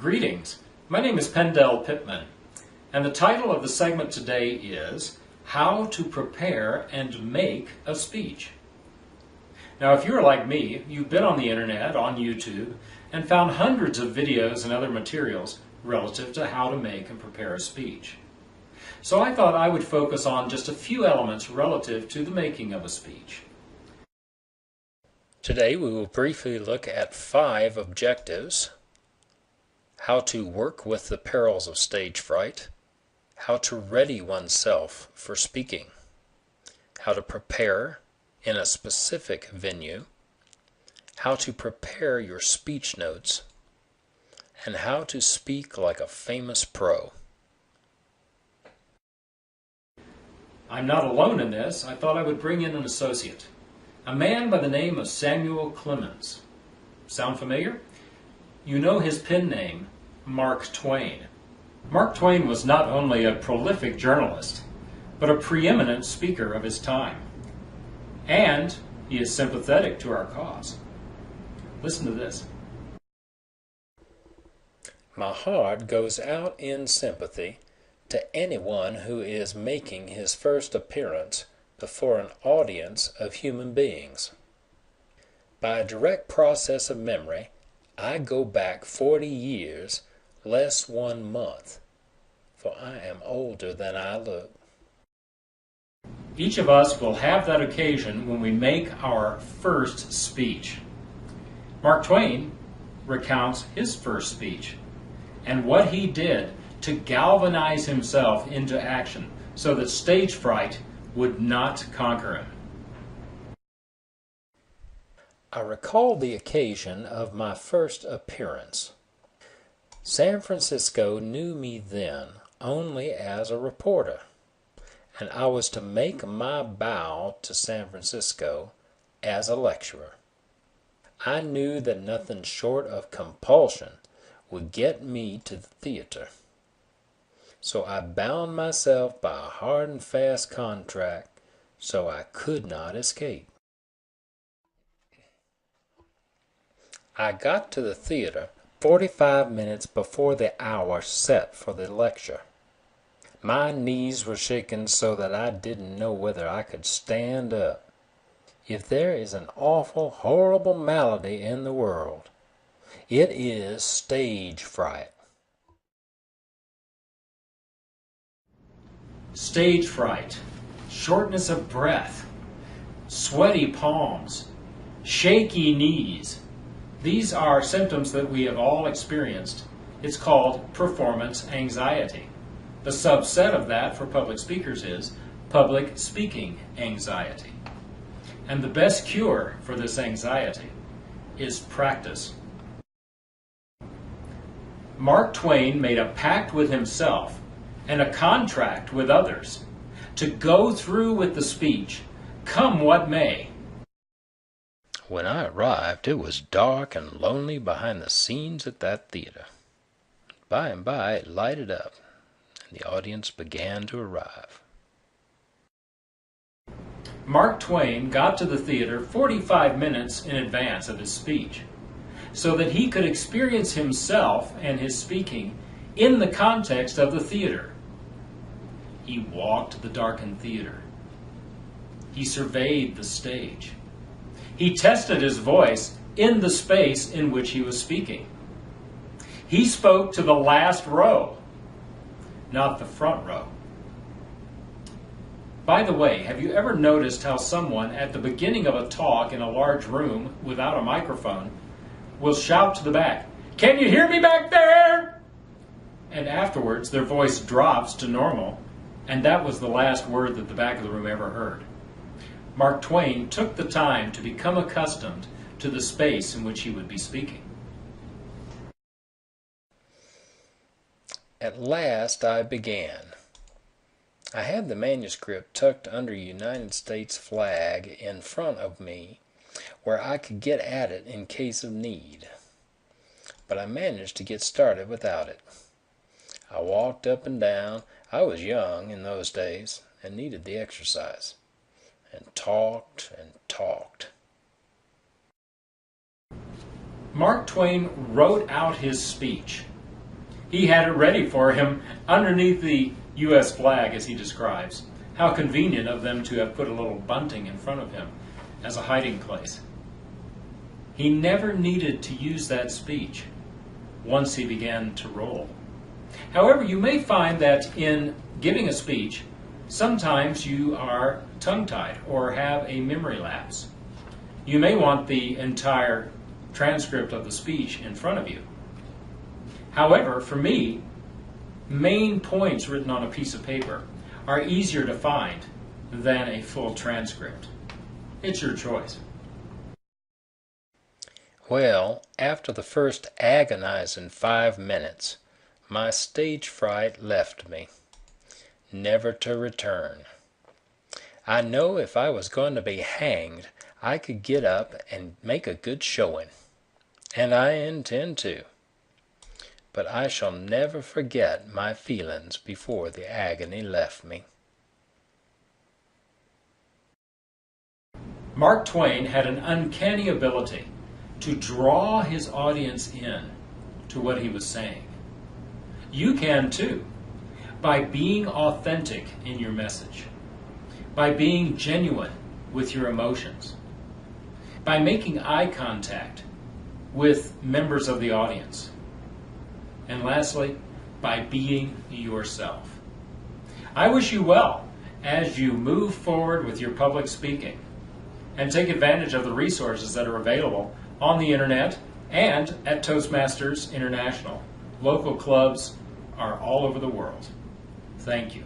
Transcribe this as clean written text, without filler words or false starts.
Greetings, my name is Pendell Pittman, and the title of the segment today is How to Prepare and Make a Speech. Now if you're like me, you've been on the internet, on YouTube, and found hundreds of videos and other materials relative to how to make and prepare a speech. So I thought I would focus on just a few elements relative to the making of a speech. Today we will briefly look at 5 objectives: how to work with the perils of stage fright, how to ready oneself for speaking, how to prepare in a specific venue, how to prepare your speech notes, and how to speak like a famous pro. I'm not alone in this. I thought I would bring in an associate, a man by the name of Samuel Clemens. Sound familiar? You know his pen name, Mark Twain. Mark Twain was not only a prolific journalist, but a preeminent speaker of his time. And he is sympathetic to our cause. Listen to this. My heart goes out in sympathy to anyone who is making his first appearance before an audience of human beings. By a direct process of memory, I go back 40 years, less 1 month, for I am older than I look. Each of us will have that occasion when we make our first speech. Mark Twain recounts his first speech and what he did to galvanize himself into action so that stage fright would not conquer him. I recall the occasion of my first appearance. San Francisco knew me then only as a reporter, and I was to make my bow to San Francisco as a lecturer. I knew that nothing short of compulsion would get me to the theater. So I bound myself by a hard and fast contract so I could not escape. I got to the theater 45 minutes before the hour set for the lecture. My knees were shaking so that I didn't know whether I could stand up. If there is an awful, horrible malady in the world, it is stage fright. Stage fright, shortness of breath, sweaty palms, shaky knees. These are symptoms that we have all experienced. It's called performance anxiety. The subset of that for public speakers is public speaking anxiety. And the best cure for this anxiety is practice. Mark Twain made a pact with himself and a contract with others to go through with the speech, come what may. When I arrived, it was dark and lonely behind the scenes at that theater. By and by, it lighted up, and the audience began to arrive. Mark Twain got to the theater 45 minutes in advance of his speech, so that he could experience himself and his speaking in the context of the theater. He walked the darkened theater. He surveyed the stage. He tested his voice in the space in which he was speaking. He spoke to the last row, not the front row. By the way, have you ever noticed how someone at the beginning of a talk in a large room without a microphone will shout to the back, "Can you hear me back there?" And afterwards their voice drops to normal, and that was the last word that the back of the room ever heard. Mark Twain took the time to become accustomed to the space in which he would be speaking. At last I began. I had the manuscript tucked under a United States flag in front of me where I could get at it in case of need. But I managed to get started without it. I walked up and down. I was young in those days and needed the exercise, and talked and talked. Mark Twain wrote out his speech He had it ready for him underneath the U.S. flag, as he describes. How convenient of them to have put a little bunting in front of him as a hiding place. He never needed to use that speech once he began to roll. However, you may find that in giving a speech, sometimes you are tongue-tied or have a memory lapse. You may want the entire transcript of the speech in front of you. However, for me, main points written on a piece of paper are easier to find than a full transcript. It's your choice. Well, after the first agonizing 5 minutes, my stage fright left me, never to return. I know if I was going to be hanged, I could get up and make a good showing, and I intend to. But I shall never forget my feelings before the agony left me. Mark Twain had an uncanny ability to draw his audience in to what he was saying. You can too, by being authentic in your message, by being genuine with your emotions, by making eye contact with members of the audience, and lastly, by being yourself. I wish you well as you move forward with your public speaking, and take advantage of the resources that are available on the internet and at Toastmasters International. Local clubs are all over the world. Thank you.